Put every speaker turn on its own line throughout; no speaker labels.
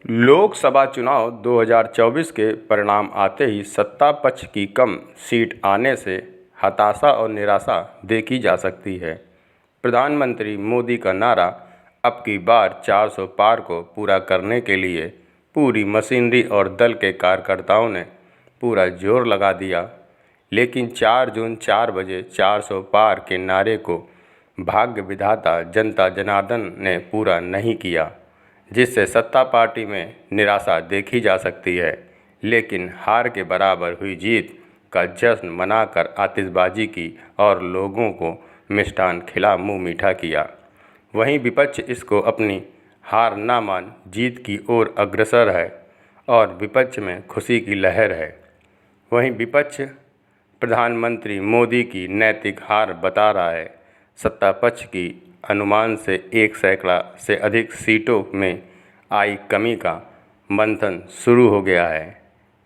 लोकसभा चुनाव 2024 के परिणाम आते ही सत्ता पक्ष की कम सीट आने से हताशा और निराशा देखी जा सकती है। प्रधानमंत्री मोदी का नारा अब की बार 400 पार को पूरा करने के लिए पूरी मशीनरी और दल के कार्यकर्ताओं ने पूरा जोर लगा दिया, लेकिन 4 जून 4 बजे 400 पार के नारे को भाग्य विधाता जनता जनार्दन ने पूरा नहीं किया, जिससे सत्ता पार्टी में निराशा देखी जा सकती है। लेकिन हार के बराबर हुई जीत का जश्न मनाकर आतिशबाजी की और लोगों को मिष्ठान खिला मुंह मीठा किया। वहीं विपक्ष इसको अपनी हार ना मान जीत की ओर अग्रसर है और विपक्ष में खुशी की लहर है। वहीं विपक्ष प्रधानमंत्री मोदी की नैतिक हार बता रहा है। सत्ता पक्ष की अनुमान से 1 सैकड़ा से अधिक सीटों में आई कमी का मंथन शुरू हो गया है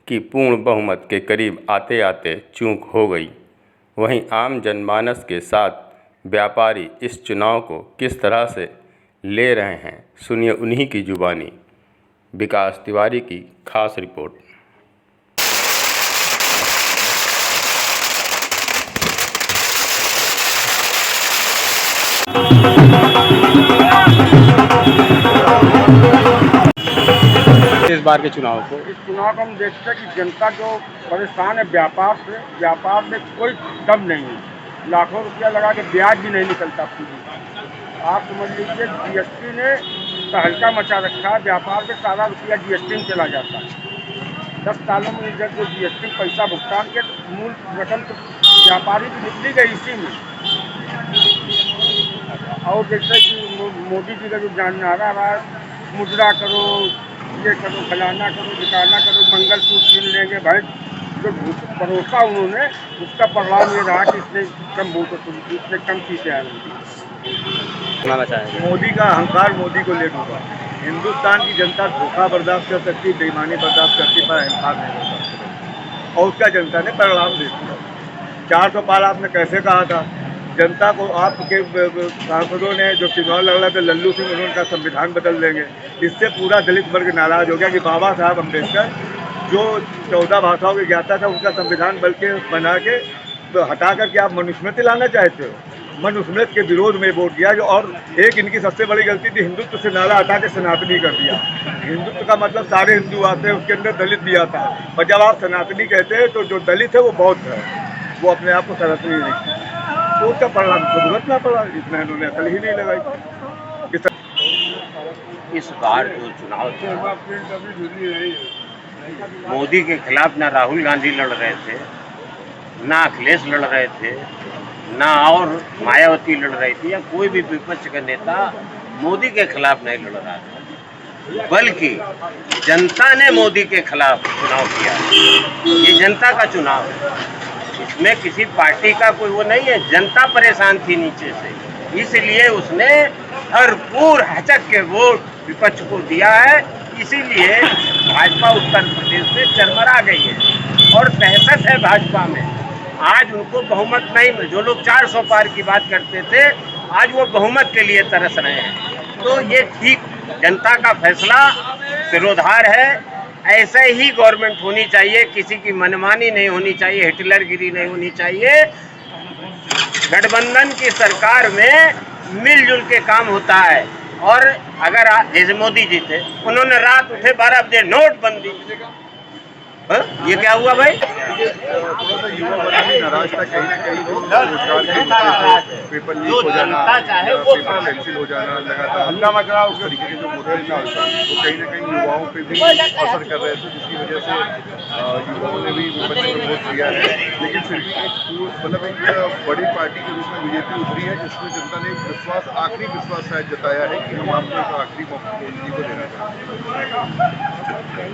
कि पूर्ण बहुमत के करीब आते आते चूक हो गई। वहीं आम जनमानस के साथ व्यापारी इस चुनाव को किस तरह से ले रहे हैं, सुनिए उन्हीं की जुबानी। विकास तिवारी की खास रिपोर्ट। इस बार के चुनाव को
हम देखते हैं कि जनता जो परेशान है व्यापार में कोई दम नहीं है। लाखों रुपया लगा के ब्याज भी नहीं निकलता पूरी। आप समझ लीजिए जीएसटी ने तहलका मचा रखा है। व्यापार में सारा रुपया जीएसटी में चला जाता है। 10 सालों में जब जो जीएसटी पैसा भुगतान के मूल रकम तो व्यापारी की निकली गई इसी में। और जैसे कि मोदी जी का जो नारा रहा है, मुद्रा करो, ये करो, फलाना करो, दिखाना करो, मंगलसूत्र छीन लेंगे भाई। जो भरोसा उन्होंने, उसका परिणाम ये रहा कि इसने कम सीटें आ रही।
मोदी का अहंकार मोदी को ले डूबा। हिंदुस्तान की जनता धोखा बर्दाश्त कर सकती, बेईमानी बर्दाश्त करती, पर अहंकार नहीं कर सकती। और उसका जनता ने परिणाम दे दिया। 400 पार आपने कैसे कहा था? जनता को आपके सांसदों ने जो चुनाव लड़ रहे थे लल्लू सिंह, उन्होंने संविधान बदल देंगे। इससे पूरा दलित वर्ग नाराज हो गया कि बाबा साहब अम्बेडकर जो 14 भाषाओं के ज्ञाता था, उनका संविधान बना के तो हटा करके आप मनुस्मृति लाना चाहते हो। मनुस्मृति के विरोध में वोट दिया। जो और एक इनकी सबसे बड़ी गलती थी, हिंदुत्व से नारा हटा के सनातनी कर दिया। हिंदुत्व का मतलब सारे हिंदू आते हैं, उसके अंदर दलित भी आता है। और जब आप सनातनी कहते हैं तो जो दलित है वो बौद्ध है, वो अपने आप को सनातनी नहीं। तो उसका परिणाम तो भुगतना पड़ा। इतना इन्होंने अकल ही नहीं लगाई।
इस बार जो चुनाव था, मोदी के खिलाफ ना राहुल गांधी लड़ रहे थे, ना अखिलेश लड़ रहे थे, ना और मायावती लड़ रही थी, या कोई भी विपक्ष का नेता मोदी के खिलाफ नहीं लड़ रहा था, बल्कि जनता ने मोदी के खिलाफ चुनाव किया। ये जनता का चुनाव है, इसमें किसी पार्टी का कोई वो नहीं है। जनता परेशान थी नीचे से, इसलिए उसने भरपूर हचक के वोट विपक्ष को दिया है। इसीलिए भाजपा उत्तर प्रदेश में चरमरा गई है और दहशत है भाजपा में। आज उनको बहुमत नहीं, जो लोग 400 पार की बात करते थे, आज वो बहुमत के लिए तरस रहे हैं। तो ये ठीक जनता का फैसला सिरोधार है। ऐसे ही गवर्नमेंट होनी चाहिए, किसी की मनमानी नहीं होनी चाहिए, हिटलरगिरी नहीं होनी चाहिए। गठबंधन की सरकार में मिलजुल के काम होता है। और अगर जैसे मोदी जी थे, उन्होंने रात उठे 12 बजे नोटबंदी। ये क्या हुआ भाई?
थोड़ा सा युवा वर्ग भी नाराज था। कहीं ना कहीं रोजगार के पेपर लीक हो जाना, पेपर कैंसिल हो जाना, लगातार हल्ला मच रहा, उस तरीके के जो मुद्दे थे वो कहीं ना कहीं युवाओं पे भी असर कर रहे थे, जिसकी वजह से युवाओं ने भी विपक्ष को वोट दिया है। लेकिन फिर भी एक बड़ी पार्टी के रूप में बीजेपी उभरी है, जिसमें जनता ने आखिरी विश्वास शायद जताया है कि हम आपको एक आखिरी मौका मोदी जी को देना चाहते हैं।